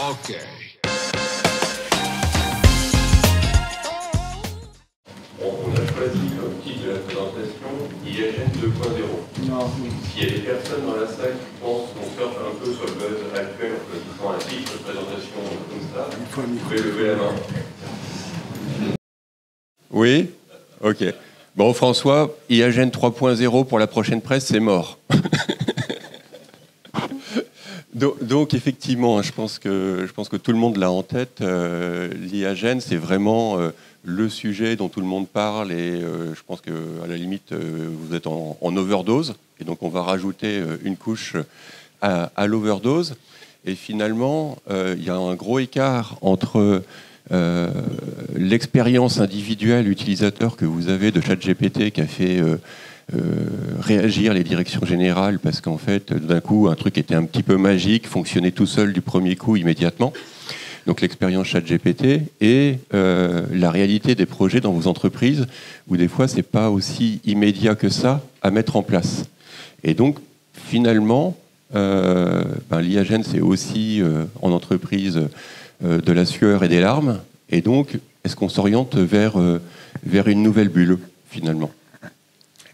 Ok. On a choisi comme titre de la présentation IAGEN 2.0. Non. S'il y a des personnes dans la salle qui pensent qu'on surfe un peu sur le buzz actuel en choisissant un titre de présentation comme ça, vous pouvez lever la main. Oui. Ok. Bon, François, IAGEN 3.0 pour la prochaine presse, c'est mort. Donc effectivement, je pense que tout le monde l'a en tête. L'IAGEN, c'est vraiment le sujet dont tout le monde parle et je pense qu'à la limite, vous êtes en overdose. Et donc on va rajouter une couche à l'overdose. Et finalement, il y a un gros écart entre l'expérience individuelle utilisateur que vous avez de ChatGPT qui a fait réagir les directions générales parce qu'en fait, d'un coup, un truc était un petit peu magique, fonctionnait tout seul du premier coup immédiatement. Donc l'expérience ChatGPT et la réalité des projets dans vos entreprises où des fois, c'est pas aussi immédiat que ça à mettre en place. Et donc, finalement, l'IAGEN, c'est aussi en entreprise de la sueur et des larmes. Et donc, est-ce qu'on s'oriente vers une nouvelle bulle, finalement ?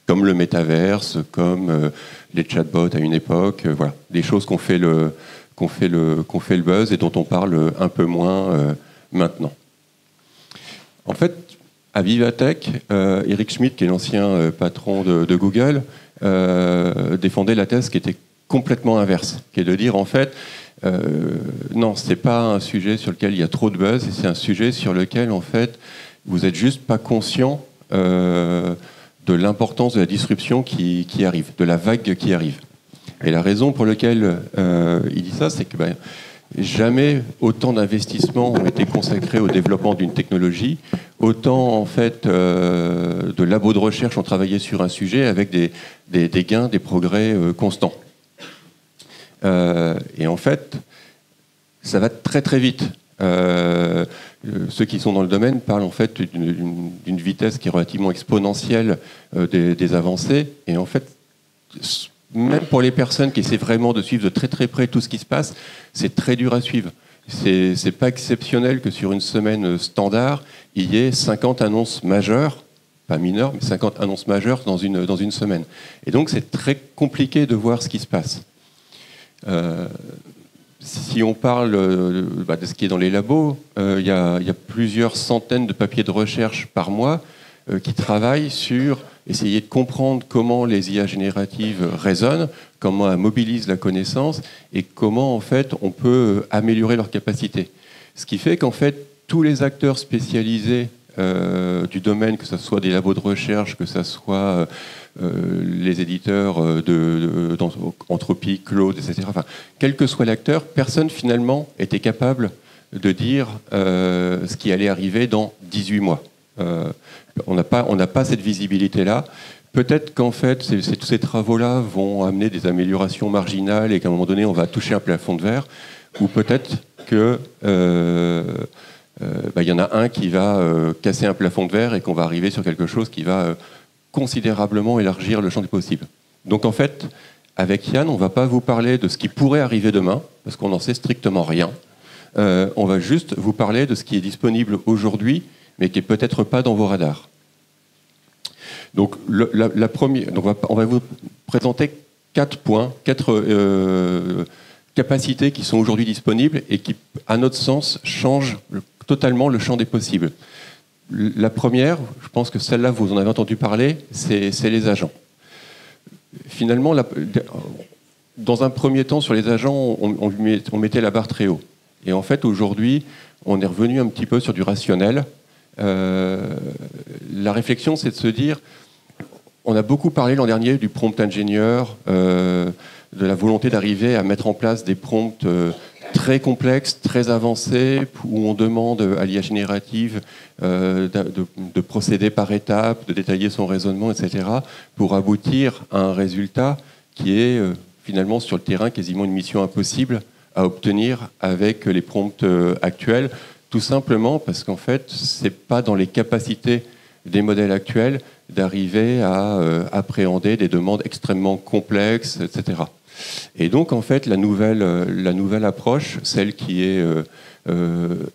Comme le métaverse, comme les chatbots à une époque, voilà, des choses qu'on fait le buzz et dont on parle un peu moins maintenant. En fait, à Vivatech, Eric Schmidt, qui est l'ancien patron de Google, défendait la thèse qui était complètement inverse, qui est de dire en fait, non, c'est pas un sujet sur lequel il y a trop de buzz, c'est un sujet sur lequel en fait vous êtes juste pas conscient de l'importance de la disruption qui arrive, de la vague qui arrive. Et la raison pour laquelle il dit ça, c'est que jamais autant d'investissements ont été consacrés au développement d'une technologie, autant en fait de labos de recherche ont travaillé sur un sujet avec des gains, des progrès constants. Et en fait, ça va très très vite. Ceux qui sont dans le domaine parlent en fait d'une vitesse qui est relativement exponentielle des avancées. Et en fait, même pour les personnes qui essaient vraiment de suivre de très très près tout ce qui se passe, c'est très dur à suivre. C'est pas exceptionnel que sur une semaine standard, il y ait 50 annonces majeures, pas mineures, mais 50 annonces majeures dans une semaine. Et donc c'est très compliqué de voir ce qui se passe. Si on parle de ce qui est dans les labos, il y a plusieurs centaines de papiers de recherche par mois qui travaillent sur essayer de comprendre comment les IA génératives raisonnent, comment elles mobilisent la connaissance et comment en fait on peut améliorer leurs capacités. Ce qui fait qu'en fait tous les acteurs spécialisés du domaine, que ce soit des labos de recherche, que ce soit les éditeurs d'Anthropic, Claude, etc. Enfin, quel que soit l'acteur, personne finalement était capable de dire ce qui allait arriver dans 18 mois. On n'a pas cette visibilité-là. Peut-être qu'en fait, tous ces travaux-là vont amener des améliorations marginales et qu'à un moment donné, on va toucher un plafond de verre. Ou peut-être que y en a un qui va casser un plafond de verre et qu'on va arriver sur quelque chose qui va considérablement élargir le champ des possibles. Donc en fait, avec Yann, on ne va pas vous parler de ce qui pourrait arriver demain, parce qu'on n'en sait strictement rien. On va juste vous parler de ce qui est disponible aujourd'hui, mais qui n'est peut-être pas dans vos radars. Donc, on va vous présenter 4 points, 4 capacités qui sont aujourd'hui disponibles et qui, à notre sens, changent totalement le champ des possibles. La première, je pense que celle-là, vous en avez entendu parler, c'est les agents. Finalement, dans un premier temps, sur les agents, on mettait la barre très haut. Et en fait, aujourd'hui, on est revenu un petit peu sur du rationnel. La réflexion, c'est de se dire, on a beaucoup parlé l'an dernier du prompt ingénieur, de la volonté d'arriver à mettre en place des prompts très complexes, très avancés, où on demande à l'IA générative de procéder par étapes, de détailler son raisonnement, etc., pour aboutir à un résultat qui est finalement sur le terrain quasiment une mission impossible à obtenir avec les prompts actuels, tout simplement parce qu'en fait, c'est pas dans les capacités des modèles actuels d'arriver à appréhender des demandes extrêmement complexes, etc. Et donc, en fait, la nouvelle approche, celle qui est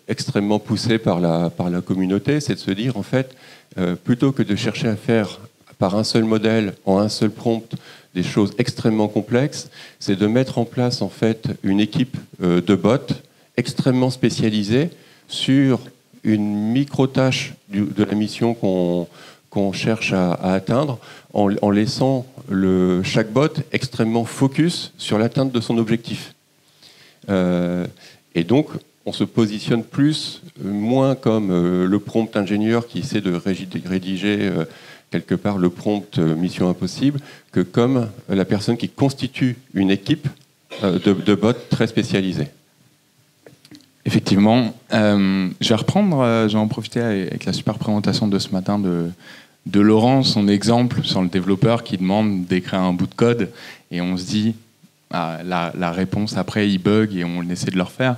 extrêmement poussée par la communauté, c'est de se dire, en fait, plutôt que de chercher à faire par un seul modèle, en un seul prompt, des choses extrêmement complexes, c'est de mettre en place, en fait, une équipe de bots extrêmement spécialisée sur une micro-tâche de la mission qu'on cherche à atteindre, en laissant chaque bot extrêmement focus sur l'atteinte de son objectif. Et donc, on se positionne moins comme le prompt ingénieur qui essaie de rédiger quelque part le prompt mission impossible, que comme la personne qui constitue une équipe de bots très spécialisés. Effectivement. Je vais reprendre, je vais en profiter avec la super présentation de ce matin de Laurent, son exemple sur le développeur qui demande d'écrire un bout de code et on se dit, la réponse après il bug et on essaie de le refaire.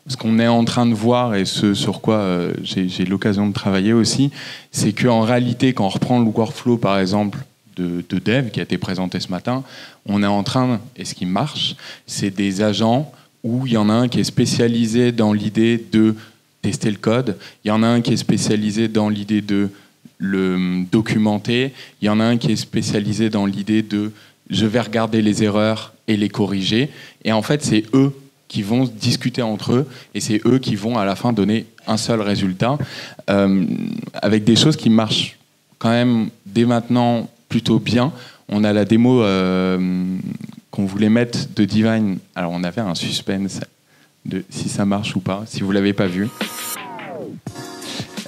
Ce qu'on est en train de voir et ce sur quoi j'ai l'occasion de travailler aussi, c'est qu'en réalité, quand on reprend le workflow par exemple de dev qui a été présenté ce matin, on est en train, et ce qui marche, c'est des agents où il y en a un qui est spécialisé dans l'idée de tester le code, il y en a un qui est spécialisé dans l'idée de le documenter, il y en a un qui est spécialisé dans l'idée de je vais regarder les erreurs et les corriger, et en fait c'est eux qui vont discuter entre eux, et c'est eux qui vont à la fin donner un seul résultat, avec des choses qui marchent quand même dès maintenant plutôt bien. On a la démo qu'on voulait mettre de Divine. Alors on avait un suspense de si ça marche ou pas, si vous l'avez pas vu.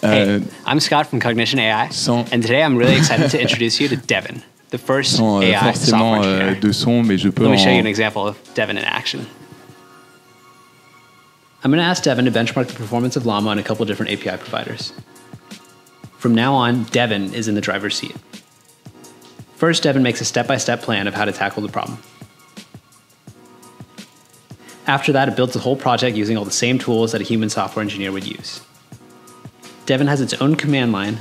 Hey, I'm Scott from Cognition AI, and today I'm really excited to introduce you to Devin, the first AI software engineer. De son, mais je peux Let me show you an example of Devin in action. I'm going to ask Devin to benchmark the performance of Llama on a couple different API providers. From now on, Devin is in the driver's seat. First, Devin makes a step-by-step plan of how to tackle the problem. After that, it builds the whole project using all the same tools that a human software engineer would use. Devin has its own command line,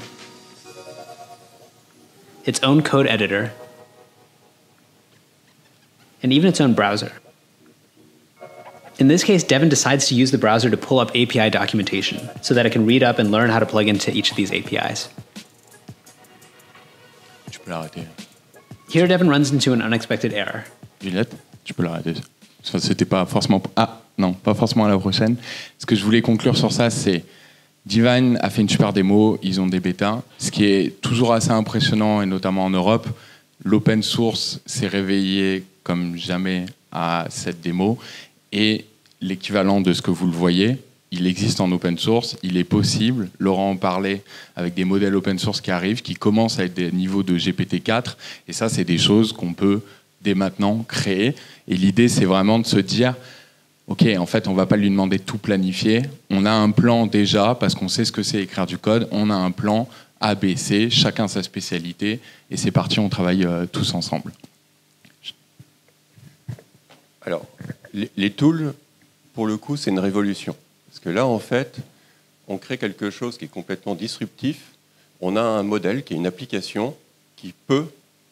its own code editor, and even its own browser. In this case, Devin decides to use the browser to pull up API documentation so that it can read up and learn how to plug into each of these APIs. Tu peux l'arrêter. Here, Devin runs into an unexpected error. Juliette, tu peux l'arrêter. C'était pas forcément... Ah, non, pas forcément à la prochaine. Ce que je voulais conclure sur ça, c'est Divine a fait une super démo, ils ont des bêtas. Ce qui est toujours assez impressionnant, et notamment en Europe, l'open source s'est réveillé comme jamais à cette démo. Et l'équivalent de ce que vous le voyez, il existe en open source, il est possible. Laurent en parlait avec des modèles open source qui arrivent, qui commencent à être des niveaux de GPT-4. Et ça, c'est des choses qu'on peut dès maintenant créer. Et l'idée, c'est vraiment de se dire, OK, en fait, on ne va pas lui demander de tout planifier. On a un plan déjà, parce qu'on sait ce que c'est écrire du code. On a un plan A, B, C, chacun sa spécialité. Et c'est parti, on travaille tous ensemble. Alors, les tools, pour le coup, c'est une révolution. Parce que là, en fait, on crée quelque chose qui est complètement disruptif. On a un modèle qui est une application qui peut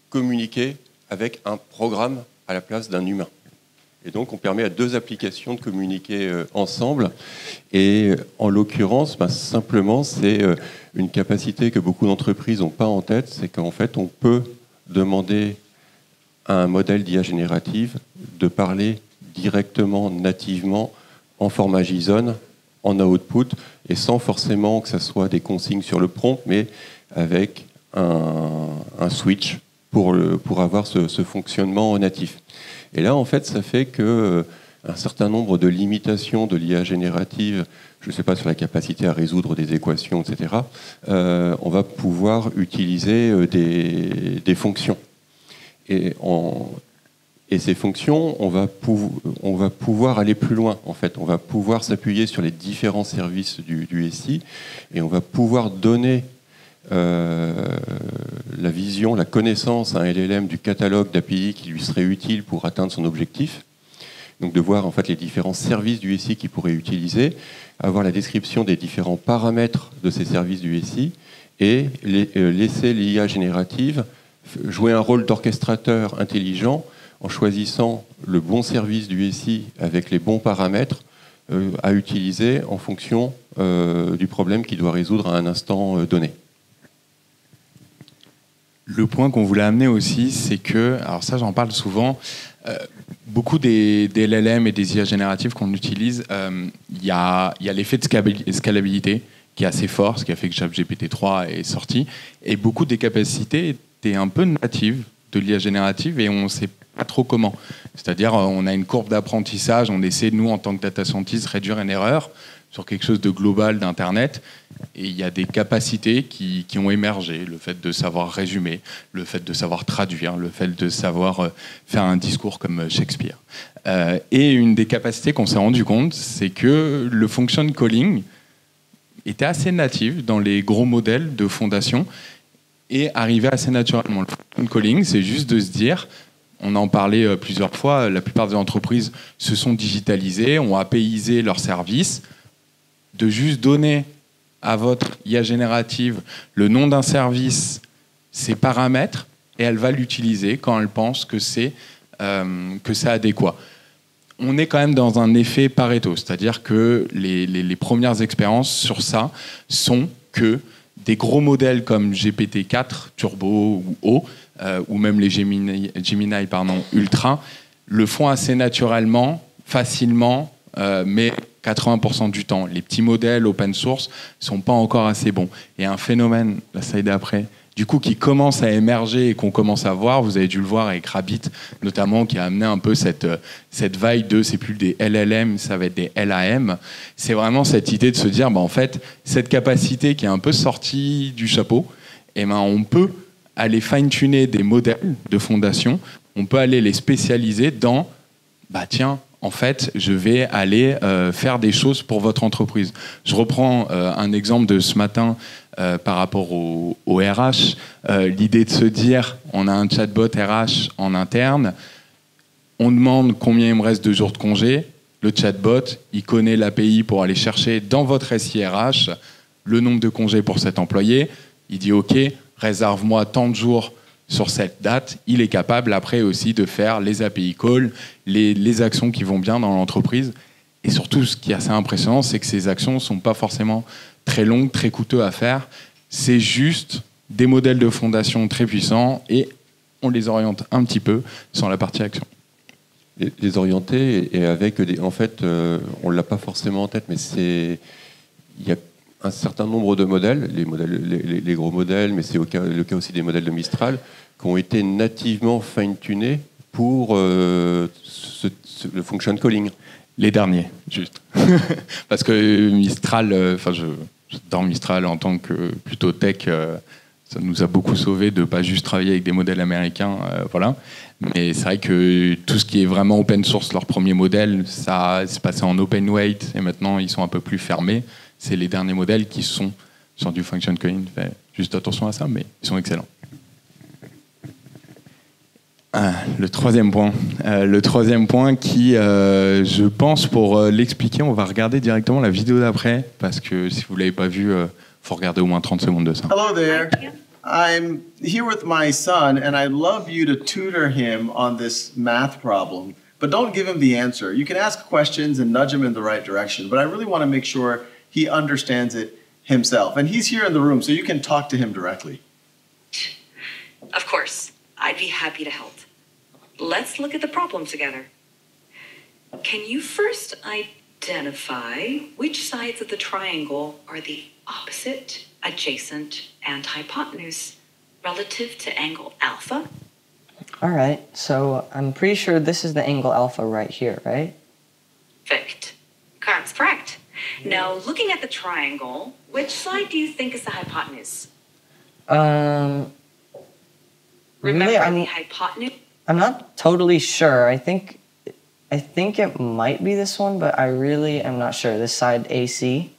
communiquer avec un programme à la place d'un humain. Et donc, on permet à deux applications de communiquer ensemble. Et en l'occurrence, simplement, c'est une capacité que beaucoup d'entreprises n'ont pas en tête. C'est qu'en fait, on peut demander à un modèle d'IA générative de parler directement, nativement, en format JSON, en output, et sans forcément que ce soit des consignes sur le prompt, mais avec un switch pour avoir ce fonctionnement natif. Et là, en fait, ça fait que un certain nombre de limitations de l'IA générative, je ne sais pas, sur la capacité à résoudre des équations, etc., on va pouvoir utiliser des fonctions. Et ces fonctions, on va pouvoir aller plus loin, en fait. On va pouvoir s'appuyer sur les différents services du SI et on va pouvoir donner la vision, la connaissance à un LLM du catalogue d'API qui lui serait utile pour atteindre son objectif. Donc de voir en fait les différents services du SI qu'il pourrait utiliser, avoir la description des différents paramètres de ces services du SI et laisser l'IA générative jouer un rôle d'orchestrateur intelligent en choisissant le bon service du SI avec les bons paramètres à utiliser en fonction du problème qu'il doit résoudre à un instant donné. Le point qu'on voulait amener aussi, c'est que, alors ça j'en parle souvent, beaucoup des LLM et des IA génératives qu'on utilise, il y a l'effet de scalabilité qui est assez fort, ce qui a fait que ChatGPT-3 est sorti, et beaucoup des capacités étaient un peu natives de l'IA générative et on ne sait pas trop comment. C'est-à-dire, on a une courbe d'apprentissage, on essaie, nous, en tant que data scientist, réduire une erreur sur quelque chose de global d'Internet, et il y a des capacités qui ont émergé, le fait de savoir résumer, le fait de savoir traduire, le fait de savoir faire un discours comme Shakespeare. Et une des capacités qu'on s'est rendu compte, c'est que le function calling était assez natif dans les gros modèles de fondation et arrivait assez naturellement. Le function calling, c'est juste de se dire, on en parlait plusieurs fois, la plupart des entreprises se sont digitalisées, ont APIisé leurs services, de juste donner à votre IA générative le nom d'un service, ses paramètres, et elle va l'utiliser quand elle pense que c'est adéquat. On est quand même dans un effet Pareto, c'est-à-dire que les premières expériences sur ça sont que des gros modèles comme GPT-4 Turbo ou O, ou même les Gemini Ultra, le font assez naturellement, facilement, mais 80% du temps. Les petits modèles open source ne sont pas encore assez bons. Et un phénomène, la slide d'après, du coup, qui commence à émerger et qu'on commence à voir, vous avez dû le voir avec Rabbit, notamment, qui a amené un peu cette vague de, c'est plus des LLM, ça va être des LAM. C'est vraiment cette idée de se dire, en fait, cette capacité qui est un peu sortie du chapeau, on peut aller fine-tuner des modèles de fondation, on peut aller les spécialiser dans, en fait, je vais aller faire des choses pour votre entreprise. Je reprends un exemple de ce matin par rapport au RH. L'idée de se dire, on a un chatbot RH en interne, on demande combien il me reste de jours de congé. Le chatbot, il connaît l'API pour aller chercher dans votre SIRH le nombre de congés pour cet employé. Il dit, OK, réserve-moi tant de jours sur cette date. Il est capable après aussi de faire les API calls, les actions qui vont bien dans l'entreprise. Et surtout, ce qui est assez impressionnant, c'est que ces actions ne sont pas forcément très longues, très coûteuses à faire. C'est juste des modèles de fondation très puissants et on les oriente un petit peu sans la partie action. Les orienter et avec en fait, on ne l'a pas forcément en tête, mais il y a un certain nombre de modèles, les gros modèles, mais c'est le cas aussi des modèles de Mistral, qui ont été nativement fine-tunés pour le function calling. Les derniers, juste. Parce que Mistral, j'adore Mistral en tant que plutôt tech, ça nous a beaucoup sauvés de ne pas juste travailler avec des modèles américains, voilà. Mais c'est vrai que tout ce qui est vraiment open source, leur premier modèle, ça s'est passé en open weight et maintenant ils sont un peu plus fermés. C'est les derniers modèles qui sont sur du function calling. Juste attention à ça, mais ils sont excellents. Le troisième point qui, je pense, pour l'expliquer, on va regarder directement la vidéo d'après, parce que si vous ne l'avez pas vue, il faut regarder au moins 30 secondes de ça. Hello there. I'm here with my son, and I'd love you to tutor him on this math problem. But don't give him the answer. You can ask questions and nudge him in the right direction, but I really want to make sure he understands it himself. And he's here in the room, so you can talk to him directly. Of course. I'd be happy to help. Let's look at the problem together. Can you first identify which sides of the triangle are the opposite, adjacent, and hypotenuse relative to angle alpha? All right, so I'm pretty sure this is the angle alpha right here, right? Perfect. That's correct. Now, looking at the triangle, which side do you think is the hypotenuse? Really, the hypotenuse? I'm not totally sure. I think it might be this one, but I really am not sure. This side AC?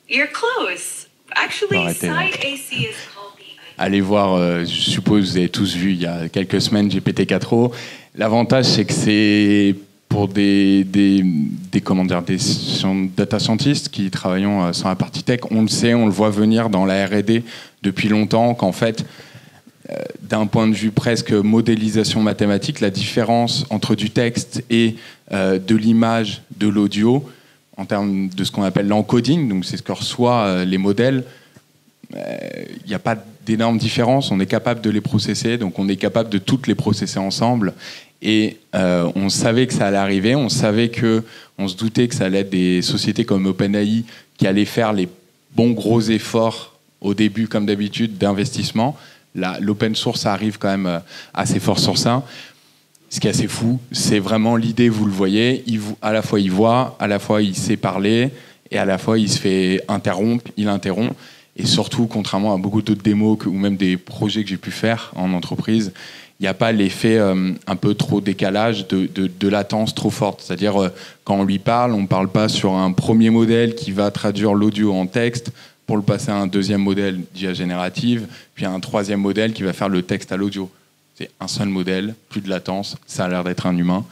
You're close. Actually, side AC is called the... Allez voir, je suppose que vous avez tous vu il y a quelques semaines GPT-4o. L'avantage, c'est que c'est pour des data scientists qui travaillent sur la partie tech. On le sait, on le voit venir dans la R&D depuis longtemps, qu'en fait, d'un point de vue presque modélisation mathématique, la différence entre du texte et de l'image, de l'audio, en termes de ce qu'on appelle l'encoding, donc c'est ce que reçoivent les modèles, il n'y a pas d'énorme différence, on est capable de les processer, donc on est capable de toutes les processer ensemble. Et on savait que ça allait arriver, on se doutait que ça allait être des sociétés comme OpenAI qui allaient faire les bons gros efforts au début, comme d'habitude, d'investissement. L'open source arrive quand même assez fort sur ça. Ce qui est assez fou, c'est vraiment l'idée, vous le voyez, à la fois il voit, à la fois il sait parler, et à la fois il se fait interrompre, il interrompt. Et surtout, contrairement à beaucoup d'autres démos ou même des projets que j'ai pu faire en entreprise, il n'y a pas l'effet un peu trop décalage de latence trop forte. C'est-à-dire, quand on lui parle, on ne parle pas sur un premier modèle qui va traduire l'audio en texte pour le passer à un deuxième modèle d'IA générative, puis à un troisième modèle qui va faire le texte à l'audio. C'est un seul modèle, plus de latence, ça a l'air d'être un humain.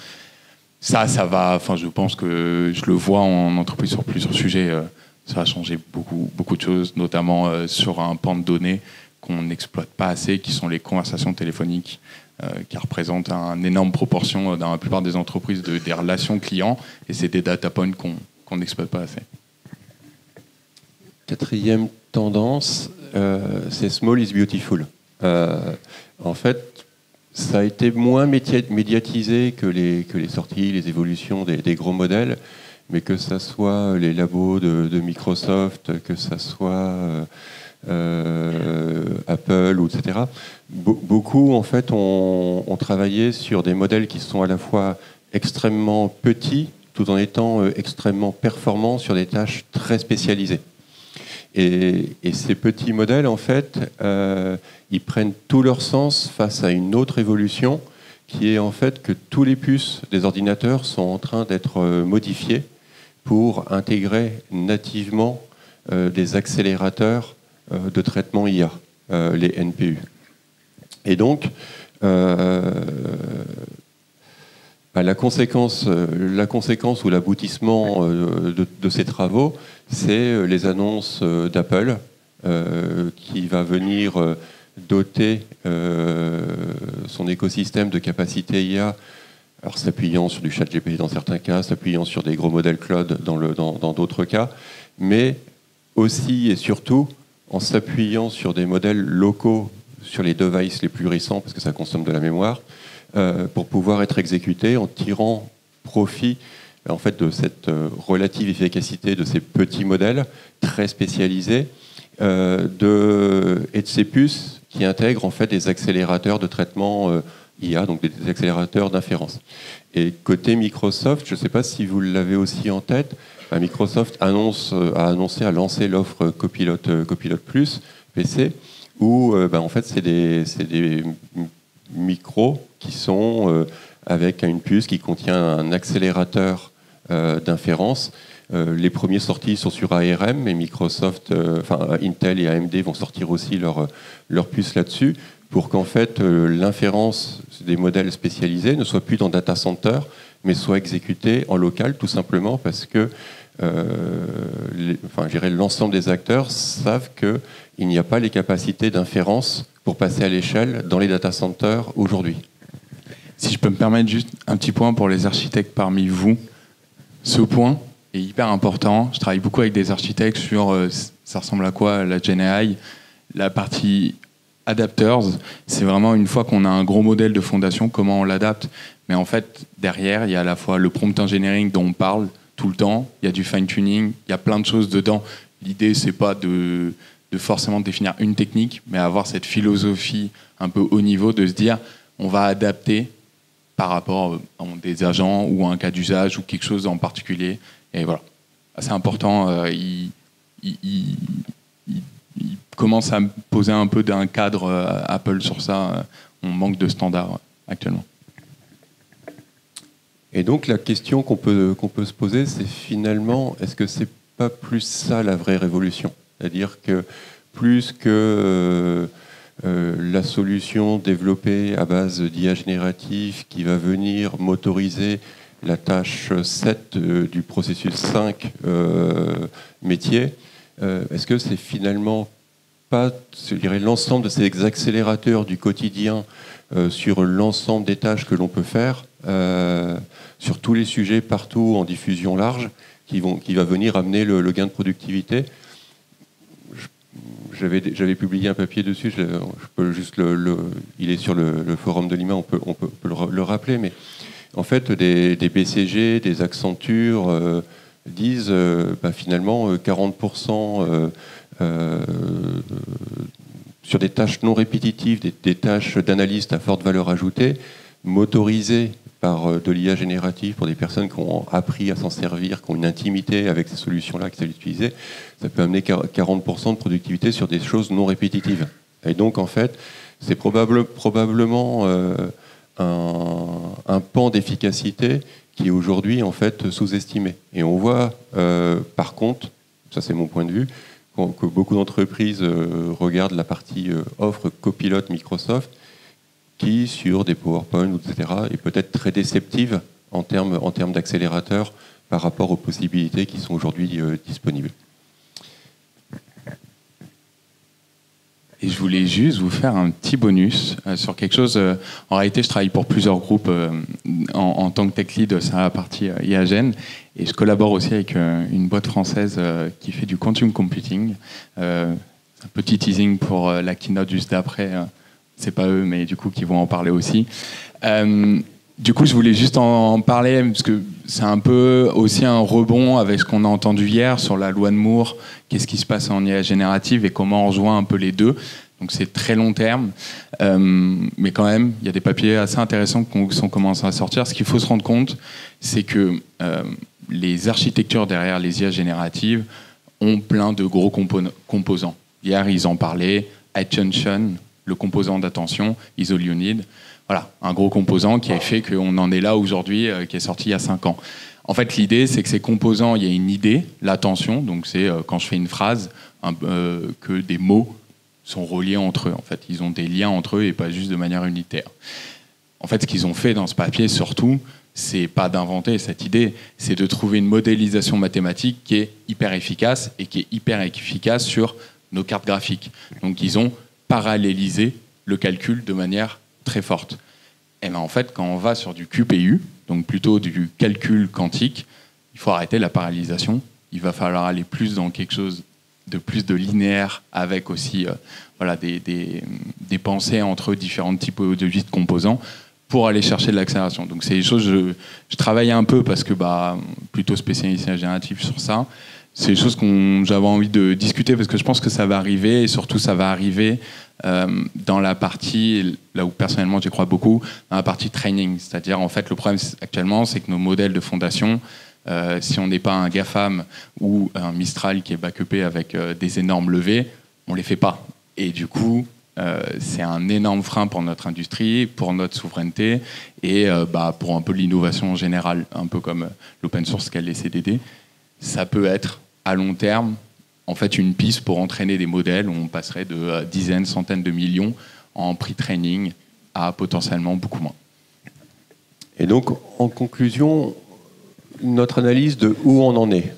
Ça va, enfin, je pense que je le vois en entreprise sur plusieurs sujets. Ça va changer beaucoup de choses, notamment sur un pan de données qu'on n'exploite pas assez, qui sont les conversations téléphoniques, qui représentent une énorme proportion dans la plupart des entreprises des relations clients, et c'est des data points qu'on n'exploite pas assez. Quatrième tendance, c'est Small is Beautiful. En fait, ça a été moins médiatisé que les sorties, les évolutions des gros modèles, mais que ça soit les labos de Microsoft, que ça soit Apple, etc. Beaucoup, en fait, ont travaillé sur des modèles qui sont à la fois extrêmement petits, tout en étant extrêmement performants sur des tâches très spécialisées. Et ces petits modèles, en fait, ils prennent tout leur sens face à une autre évolution, qui est en fait que tous les puces des ordinateurs sont en train d'être modifiés pour intégrer nativement des accélérateurs de traitement IA, les NPU. Et donc, la conséquence ou l'aboutissement de ces travaux, c'est les annonces d'Apple qui va venir doter son écosystème de capacités IA, alors s'appuyant sur du ChatGPT dans certains cas, s'appuyant sur des gros modèles cloud dans d'autres cas, mais aussi et surtout en s'appuyant sur des modèles locaux sur les devices les plus récents, parce que ça consomme de la mémoire, pour pouvoir être exécutés en tirant profit en fait, de cette relative efficacité de ces petits modèles très spécialisés et de ces puces qui intègrent en fait des accélérateurs de traitement IA, donc des accélérateurs d'inférence. Et côté Microsoft, je ne sais pas si vous l'avez aussi en tête, Microsoft a lancé l'offre Copilot Plus PC, où en fait c'est des micros qui sont avec une puce qui contient un accélérateur d'inférence. Les premiers sortis sont sur ARM, et Microsoft, Intel et AMD vont sortir aussi leur puce là-dessus, pour qu'en fait l'inférence des modèles spécialisés ne soit plus dans data center, mais soit exécutée en local, tout simplement parce que l'ensemble des acteurs savent qu'il n'y a pas les capacités d'inférence pour passer à l'échelle dans les data centers aujourd'hui. Si je peux me permettre juste un petit point pour les architectes parmi vous, ce point est hyper important. Je travaille beaucoup avec des architectes sur ça ressemble à quoi la GenAI. La partie adapters, c'est vraiment une fois qu'on a un gros modèle de fondation, comment on l'adapte. Mais en fait, derrière, il y a à la fois le prompt engineering dont on parle tout le temps, il y a du fine-tuning, il y a plein de choses dedans. L'idée, c'est pas de forcément définir une technique, mais avoir cette philosophie un peu haut niveau de se dire on va adapter par rapport à des agents ou à un cas d'usage ou quelque chose en particulier. Et voilà, c'est important. Il commence à poser un peu d'un cadre Apple sur ça. On manque de standards actuellement. Et donc la question qu'on peut se poser, c'est finalement, est-ce que c'est pas plus ça la vraie révolution ? C'est-à-dire que plus que la solution développée à base d'IA générative qui va venir motoriser la tâche 7 du processus 5 métier, est-ce que c'est finalement pas, je dirais, l'ensemble de ces accélérateurs du quotidien sur l'ensemble des tâches que l'on peut faire, sur tous les sujets partout en diffusion large, qui va venir amener le gain de productivité. J'avais publié un papier dessus, je peux juste il est sur le forum de Lima, on peut le rappeler, mais en fait des BCG, des Accenture disent finalement 40% sur des tâches non répétitives, des tâches d'analyste à forte valeur ajoutée, motorisées par de l'IA générative pour des personnes qui ont appris à s'en servir, qui ont une intimité avec ces solutions-là, qui savent l'utiliser, ça peut amener 40% de productivité sur des choses non répétitives. Et donc, en fait, c'est probablement un pan d'efficacité qui est aujourd'hui, en fait, sous-estimé. Et on voit, par contre, ça c'est mon point de vue, que beaucoup d'entreprises regardent la partie offre copilote Microsoft, qui, sur des PowerPoint, etc., est peut-être très déceptive en termes d'accélérateur par rapport aux possibilités qui sont aujourd'hui disponibles. Et je voulais juste vous faire un petit bonus sur quelque chose. En réalité, je travaille pour plusieurs groupes en tant que tech lead sur la partie IAGEN, et je collabore aussi avec une boîte française qui fait du quantum computing. Un petit teasing pour la keynote juste d'après. C'est pas eux, mais du coup, qui vont en parler aussi. Du coup, je voulais juste en parler, parce que c'est un peu aussi un rebond avec ce qu'on a entendu hier sur la loi de Moore, qu'est-ce qui se passe en IA générative et comment on rejoint un peu les deux. Donc c'est très long terme, mais quand même, il y a des papiers assez intéressants qui sont commencés à sortir. Ce qu'il faut se rendre compte, c'est que les architectures derrière les IA génératives ont plein de gros composants. Hier, ils en parlaient, attention, le composant d'attention, is all you need. Voilà, un gros composant qui a fait qu'on en est là aujourd'hui, qui est sorti il y a 5 ans. En fait, l'idée, c'est que ces composants, il y a une idée, l'attention, donc c'est quand je fais une phrase, que des mots sont reliés entre eux. En fait, ils ont des liens entre eux et pas juste de manière unitaire. En fait, ce qu'ils ont fait dans ce papier, surtout, c'est pas d'inventer cette idée, c'est de trouver une modélisation mathématique qui est hyper efficace et qui est hyper efficace sur nos cartes graphiques. Donc, ils ont paralléliser le calcul de manière très forte. Et bien en fait, quand on va sur du QPU, donc plutôt du calcul quantique, il faut arrêter la parallélisation. Il va falloir aller plus dans quelque chose de plus de linéaire, avec aussi des pensées entre différentes typologies de composants pour aller chercher de l'accélération. Donc c'est des choses, je travaille un peu parce que plutôt spécialisé génératif sur ça. C'est des choses j'avais envie de discuter parce que je pense que ça va arriver, et surtout ça va arriver dans la partie, là où personnellement j'y crois beaucoup, dans la partie training. C'est-à-dire, en fait, le problème actuellement, c'est que nos modèles de fondation, si on n'est pas un GAFAM ou un Mistral qui est backupé avec des énormes levées, on ne les fait pas. Et du coup, c'est un énorme frein pour notre industrie, pour notre souveraineté et pour un peu l'innovation en général, un peu comme l'open source qu'a les CDD. Ça peut être à long terme, en fait, une piste pour entraîner des modèles où on passerait de dizaines, centaines de millions en pre-training à potentiellement beaucoup moins. Et donc, en conclusion, notre analyse de où on en est.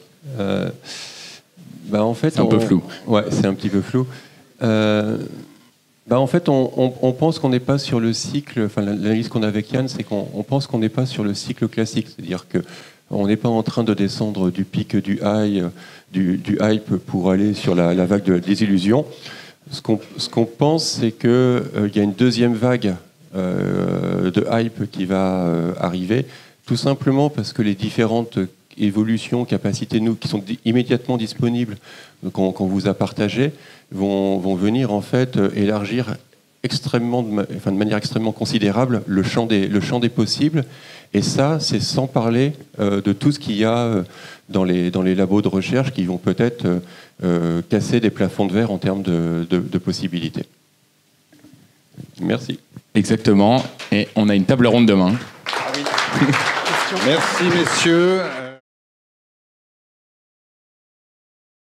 En fait, c'est un peu flou. Ouais, c'est un petit peu flou. En fait, on pense qu'on n'est pas sur le cycle. Enfin, l'analyse qu'on a avec Yann, c'est qu'on pense qu'on n'est pas sur le cycle classique, c'est-à-dire que on n'est pas en train de descendre du pic du hype pour aller sur la vague de désillusion. Ce qu'on pense, c'est qu'il y a une deuxième vague de hype qui va arriver, tout simplement parce que les différentes évolutions, capacités qui sont immédiatement disponibles, qu'on vous a partagées, vont venir en fait élargir de manière extrêmement considérable le champ des possibles. Et ça, c'est sans parler de tout ce qu'il y a dans les labos de recherche qui vont peut-être casser des plafonds de verre en termes de possibilités. Merci. Exactement. Et on a une table ronde demain. Ah oui. Merci, messieurs.